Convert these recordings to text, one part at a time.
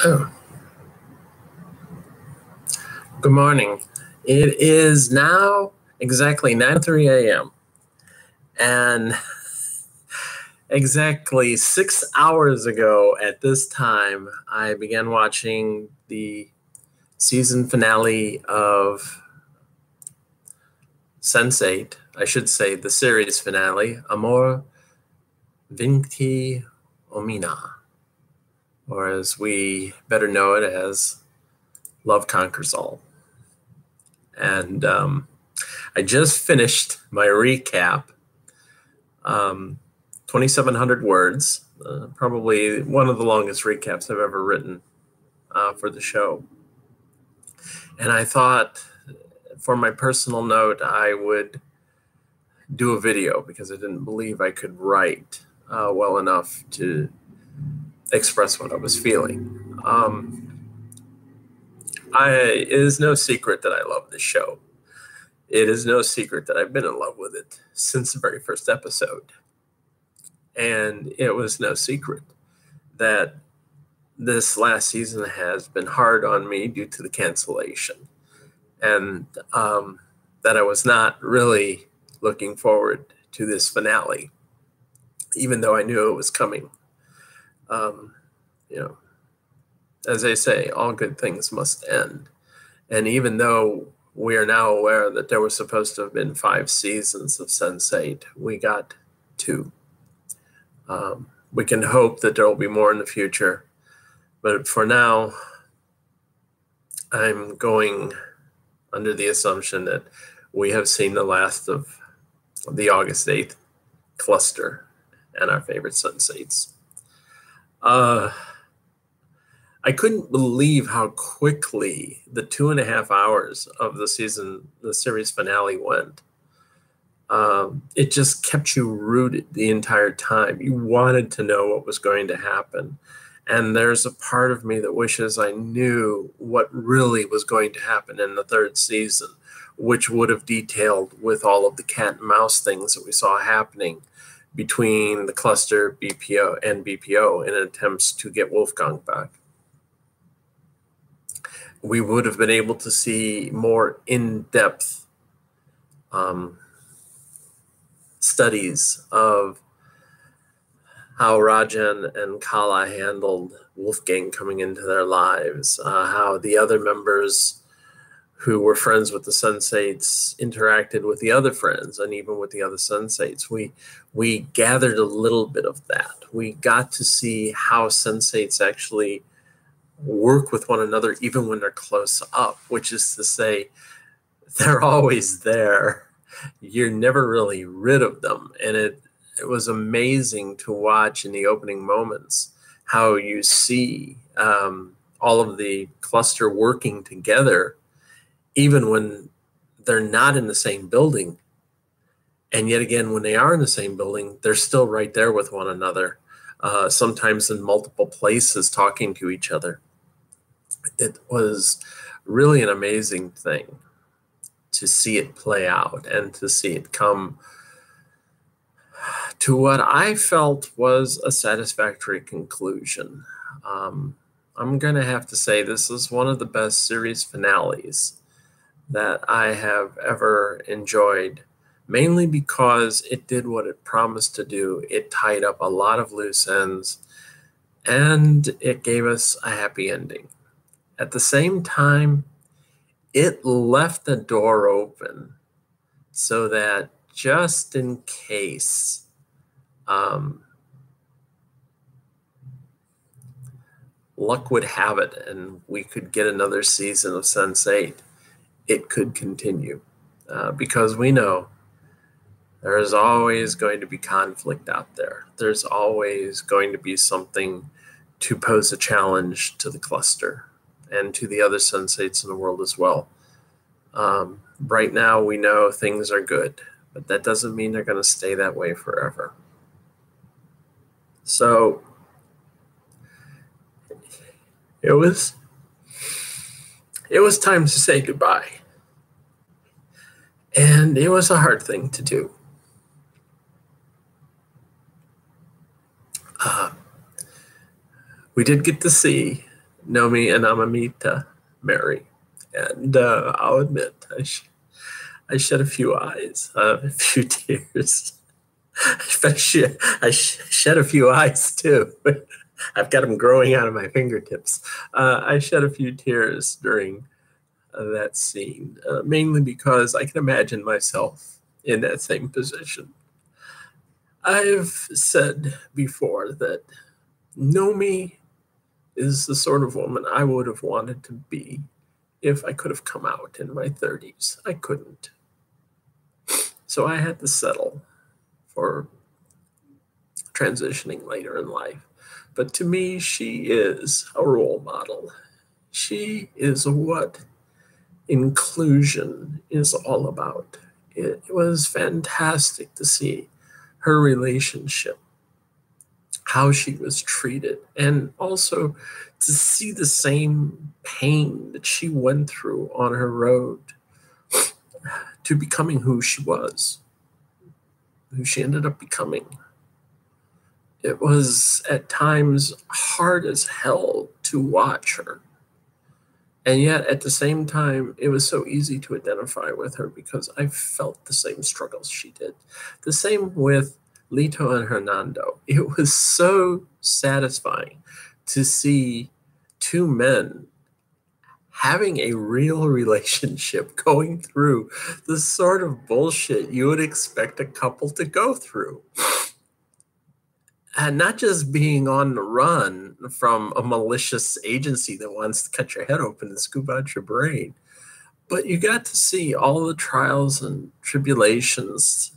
Oh, good morning. It is now exactly 9:03 a.m. and exactly 6 hours ago at this time, I began watching the season finale of Sense8. I should say the series finale, Amor Vinti Omina, or as we better know it as Love Conquers All. And I just finished my recap, 2,700 words, probably one of the longest recaps I've ever written for the show. And I thought for my personal note, I would do a video because I didn't believe I could write well enough to express what I was feeling. It is no secret that I love this show. It is no secret that I've been in love with it since the very first episode. And it was no secret that this last season has been hard on me due to the cancellation. And that I was not really looking forward to this finale, even though I knew it was coming. As they say, all good things must end. And even though we are now aware that there were supposed to have been 5 seasons of Sense8, we got 2. We can hope that there will be more in the future. But for now, I'm going under the assumption that we have seen the last of the August 8th cluster and our favorite Sense8s. I couldn't believe how quickly the 2.5 hours of the series finale went. It just kept you rooted the entire time. You wanted to know what was going to happen. And there's a part of me that wishes I knew what really was going to happen in the 3rd season, which would have detailed with all of the cat and mouse things that we saw happening between the cluster BPO and BPO in attempts to get Wolfgang back. We would have been able to see more in-depth studies of how Rajan and Kala handled Wolfgang coming into their lives, how the other members who were friends with the Sense8s interacted with the other friends and even with the other Sense8s. We gathered a little bit of that. We got to see how Sense8s actually work with one another even when they're close up, which is to say they're always there. You're never really rid of them. And it was amazing to watch in the opening moments how you see all of the cluster working together even when they're not in the same building. And yet again, when they are in the same building, they're still right there with one another, sometimes in multiple places talking to each other. It was really an amazing thing to see it play out and to see it come to what I felt was a satisfactory conclusion. I'm going to have to say this is one of the best series finales that I have ever enjoyed, mainly because it did what it promised to do. It tied up a lot of loose ends, and it gave us a happy ending. At the same time, it left the door open so that just in case luck would have it and we could get another season of Sense8, it could continue. Because we know there is always going to be conflict out there. There's always going to be something to pose a challenge to the cluster and to the other Sense8s in the world as well. Right now, we know things are good, but that doesn't mean they're going to stay that way forever. So it was time to say goodbye. And it was a hard thing to do. We did get to see Nomi and Amamita marry. And I'll admit, I shed a few eyes, a few tears. I shed a few eyes too. I've got them growing out of my fingertips. I shed a few tears during that scene, mainly because I can imagine myself in that same position. I've said before that Nomi is the sort of woman I would have wanted to be if I could have come out in my 30s. I couldn't. So I had to settle for transitioning later in life. But to me, she is a role model. She is what inclusion is all about. It was fantastic to see her relationship, how she was treated, and also to see the same pain that she went through on her road to becoming who she was, who she ended up becoming. It was at times hard as hell to watch her. And yet at the same time, it was so easy to identify with her because I felt the same struggles she did. The same with Lito and Hernando. It was so satisfying to see two men having a real relationship, going through the sort of bullshit you would expect a couple to go through. And not just being on the run from a malicious agency that wants to cut your head open and scoop out your brain, but you got to see all the trials and tribulations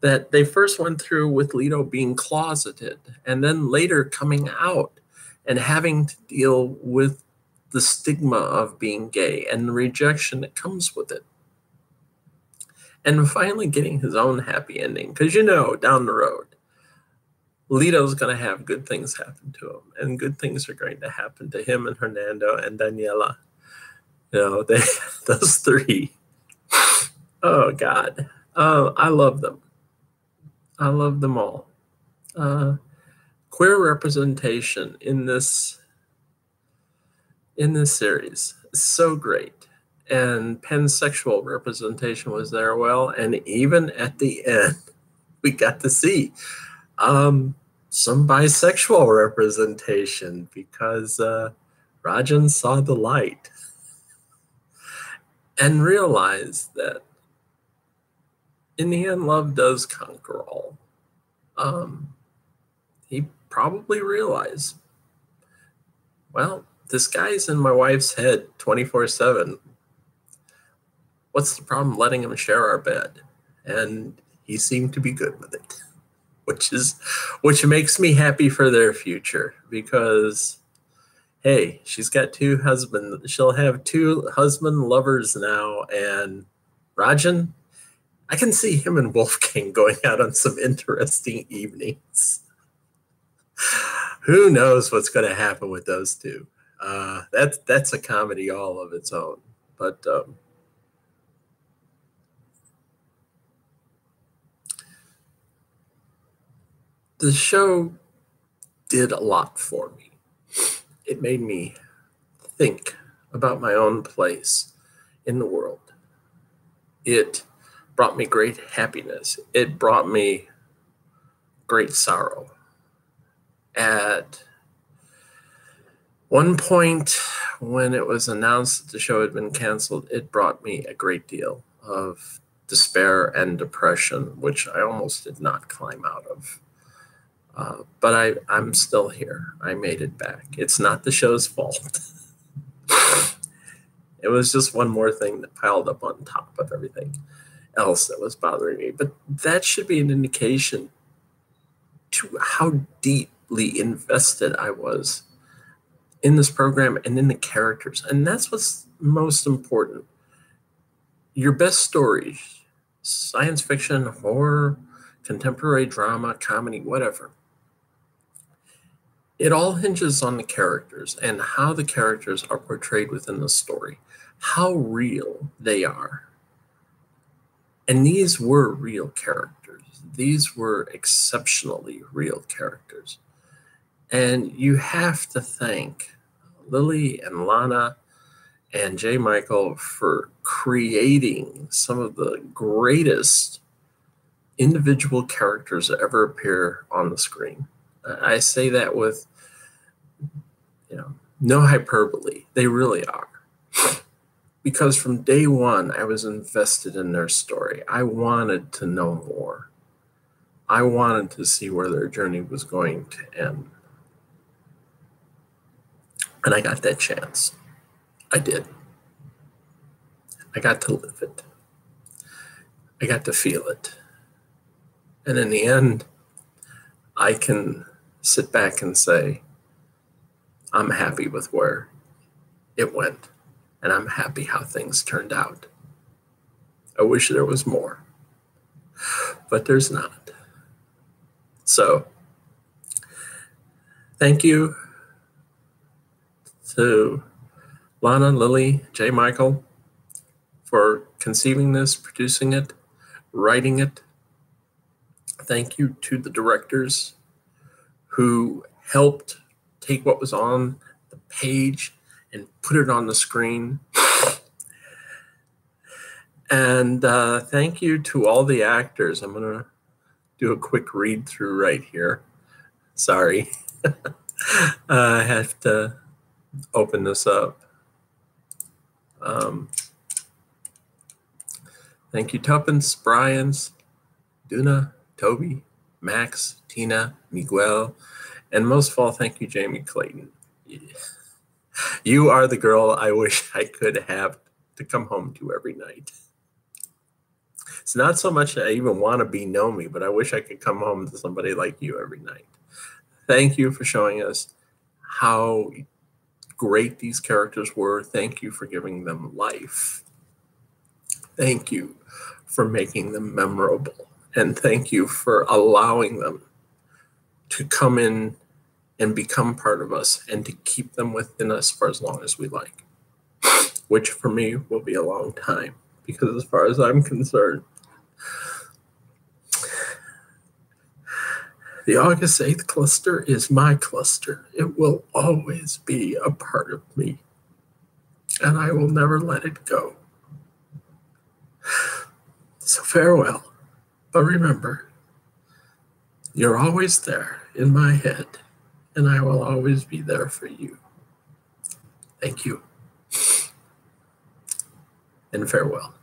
that they first went through with Lito being closeted and then later coming out and having to deal with the stigma of being gay and the rejection that comes with it. And finally getting his own happy ending, because down the road, Lito's going to have good things happen to him, and good things are going to happen to him and Hernando and Daniela. Those three. Oh, God. I love them. I love them all. Queer representation in this series is so great. And pansexual representation was there well. And even at the end, we got to see some bisexual representation because Rajan saw the light and realized that in the end, love does conquer all. He probably realized, well, this guy's in my wife's head 24/7. What's the problem letting him share our bed? And he seemed to be good with it, which makes me happy for their future because, hey, she's got two husbands. She'll have two husband lovers now. And Rajan, I can see him and Wolfgang going out on some interesting evenings. Who knows what's going to happen with those two? That's a comedy all of its own. But the show did a lot for me. It made me think about my own place in the world. It brought me great happiness. It brought me great sorrow. At one point, when it was announced that the show had been canceled, it brought me a great deal of despair and depression, which I almost did not climb out of. But I'm still here. I made it back. It's not the show's fault. It was just one more thing that piled up on top of everything else that was bothering me. But that should be an indication to how deeply invested I was in this program and in the characters. And that's what's most important. Your best stories, science fiction, horror, contemporary drama, comedy, whatever, it all hinges on the characters and how the characters are portrayed within the story, how real they are. And these were real characters. These were exceptionally real characters. And you have to thank Lily and Lana and J. Michael for creating some of the greatest individual characters that ever appear on the screen. I say that with, no hyperbole. They really are. Because from day one, I was invested in their story. I wanted to know more. I wanted to see where their journey was going to end. And I got that chance. I did. I got to live it. I got to feel it. And in the end, I can sit back and say, I'm happy with where it went. And I'm happy how things turned out. I wish there was more, but there's not. So, thank you to Lana, Lily, J. Michael for conceiving this, producing it, writing it. Thank you to the directors who helped take what was on the page and put it on the screen. And thank you to all the actors. I'm going to do a quick read through right here. Sorry. I have to open this up. Thank you, Tuppence, Bryans, Duna, Toby, Max, Tina, Miguel, and most of all, thank you, Jamie Clayton. You are the girl I wish I could have to come home to every night. It's not so much that I even want to be Nomi, but I wish I could come home to somebody like you every night. Thank you for showing us how great these characters were. Thank you for giving them life. Thank you for making them memorable. And thank you for allowing them to come in and become part of us and to keep them within us for as long as we like, which for me will be a long time, because as far as I'm concerned, the August 8th cluster is my cluster. It will always be a part of me, and I will never let it go. So farewell, but remember, you're always there in my head, and I will always be there for you. Thank you, and farewell.